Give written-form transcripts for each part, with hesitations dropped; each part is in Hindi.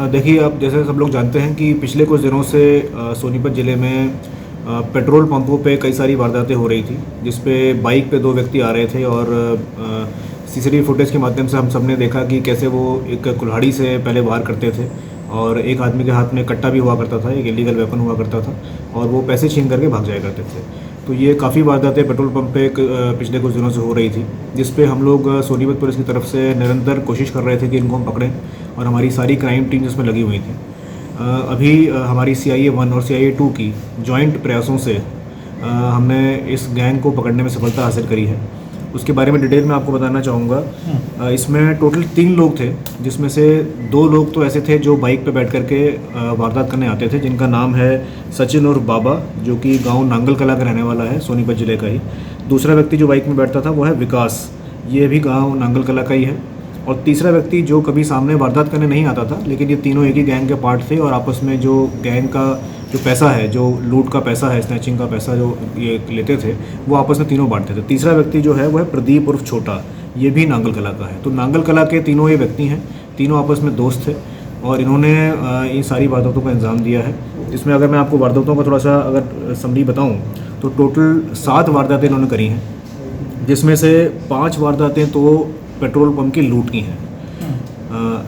देखिए, अब जैसे सब लोग जानते हैं कि पिछले कुछ दिनों से सोनीपत ज़िले में पेट्रोल पंपों पे कई सारी वारदातें हो रही थी, जिस पे बाइक पे दो व्यक्ति आ रहे थे और सीसीटीवी फुटेज के माध्यम से हम सब ने देखा कि कैसे वो एक कुल्हाड़ी से पहले वार करते थे और एक आदमी के हाथ में कट्टा भी हुआ करता था, एक इलीगल वेपन हुआ करता था और वो पैसे छीन करके भाग जाया करते थे। तो ये काफ़ी वारदातें पेट्रोल पंप पे पिछले कुछ दिनों से हो रही थी, जिस पे हम लोग सोनीपत पुलिस की तरफ से निरंतर कोशिश कर रहे थे कि इनको हम पकड़ें और हमारी सारी क्राइम टीम जिसमें लगी हुई थी। अभी हमारी CIA 1 और CIA 2 की जॉइंट प्रयासों से हमने इस गैंग को पकड़ने में सफलता हासिल करी है। उसके बारे में डिटेल में आपको बताना चाहूँगा। इसमें टोटल 3 लोग थे, जिसमें से 2 लोग तो ऐसे थे जो बाइक पे बैठ करके वारदात करने आते थे, जिनका नाम है सचिन और बाबा, जो कि गांव नांगल कला का रहने वाला है, सोनीपत ज़िले का ही। दूसरा व्यक्ति जो बाइक में बैठता था वो है विकास, ये भी गांव नांगल कला का ही है। और तीसरा व्यक्ति जो कभी सामने वारदात करने नहीं आता था, लेकिन ये तीनों एक ही गैंग के पार्ट थे और आपस में जो गैंग का जो पैसा है, जो लूट का पैसा है, स्नैचिंग का पैसा जो ये लेते थे, वो आपस में तीनों बांटते थे। तीसरा व्यक्ति जो है वो है प्रदीप उर्फ छोटा, ये भी नांगल कला का है। तो नांगल कला के तीनों ये व्यक्ति हैं, तीनों आपस में दोस्त थे और इन्होंने इन सारी वारदातों को अंजाम दिया है। इसमें अगर मैं आपको वारदातों का थोड़ा सा अगर समरी बताऊँ तो टोटल 7 वारदातें इन्होंने करी हैं, जिसमें से 5 वारदातें तो पेट्रोल पंप की लूट की हैं,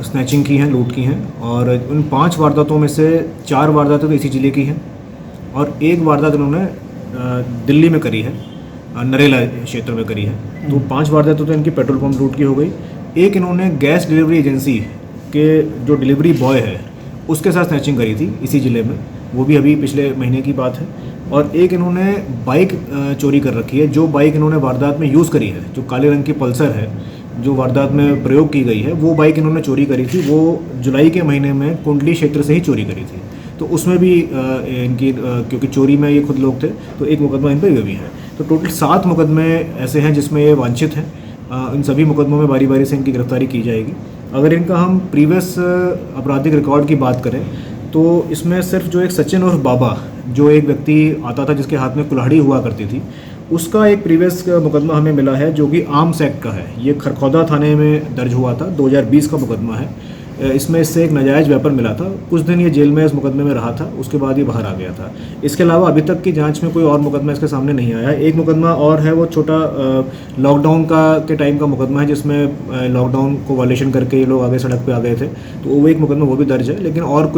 स्नैचिंग की हैं, लूट की हैं। और उन 5 वारदातों में से 4 वारदातें तो इसी ज़िले की हैं और 1 वारदात इन्होंने दिल्ली में करी है, नरेला क्षेत्र में करी है। तो 5 वारदातें तो इनकी पेट्रोल पंप लूट की हो गई। एक इन्होंने गैस डिलीवरी एजेंसी के जो डिलीवरी बॉय है उसके साथ स्नैचिंग करी थी इसी ज़िले में, वो भी अभी पिछले महीने की बात है। और एक इन्होंने बाइक चोरी कर रखी है, जो बाइक इन्होंने वारदात में यूज़ करी है, जो काले रंग की पल्सर है जो वारदात में प्रयोग की गई है, वो बाइक इन्होंने चोरी करी थी। वो जुलाई के महीने में कुंडली क्षेत्र से ही चोरी करी थी। तो उसमें भी इनकी क्योंकि चोरी में ये खुद लोग थे तो एक मुकदमा इन पर ये भी है। तो टोटल 7 मुकदमे ऐसे हैं जिसमें ये वांछित हैं। इन सभी मुकदमों में बारी बारी से इनकी गिरफ्तारी की जाएगी। अगर इनका हम प्रीवियस आपराधिक रिकॉर्ड की बात करें तो इसमें सिर्फ जो एक सचिन और बाबा, जो एक व्यक्ति आता था जिसके हाथ में कुल्हाड़ी हुआ करती थी, उसका एक प्रीवियस मुकदमा हमें मिला है जो कि आर्म्स एक्ट का है। ये खरखौदा थाने में दर्ज हुआ था, 2020 का मुकदमा है। इसमें इससे एक नाजायज़ वेपन मिला था। कुछ दिन ये जेल में इस मुकदमे में रहा था, उसके बाद ये बाहर आ गया था। इसके अलावा अभी तक की जांच में कोई और मुकदमा इसके सामने नहीं आया। एक मुकदमा और है, वो छोटा लॉकडाउन के टाइम का मुकदमा है, जिसमें लॉकडाउन को वायलेशन करके ये लोग आगे सड़क पे आ गए थे, तो वो एक मुकदमा वो भी दर्ज है। लेकिन और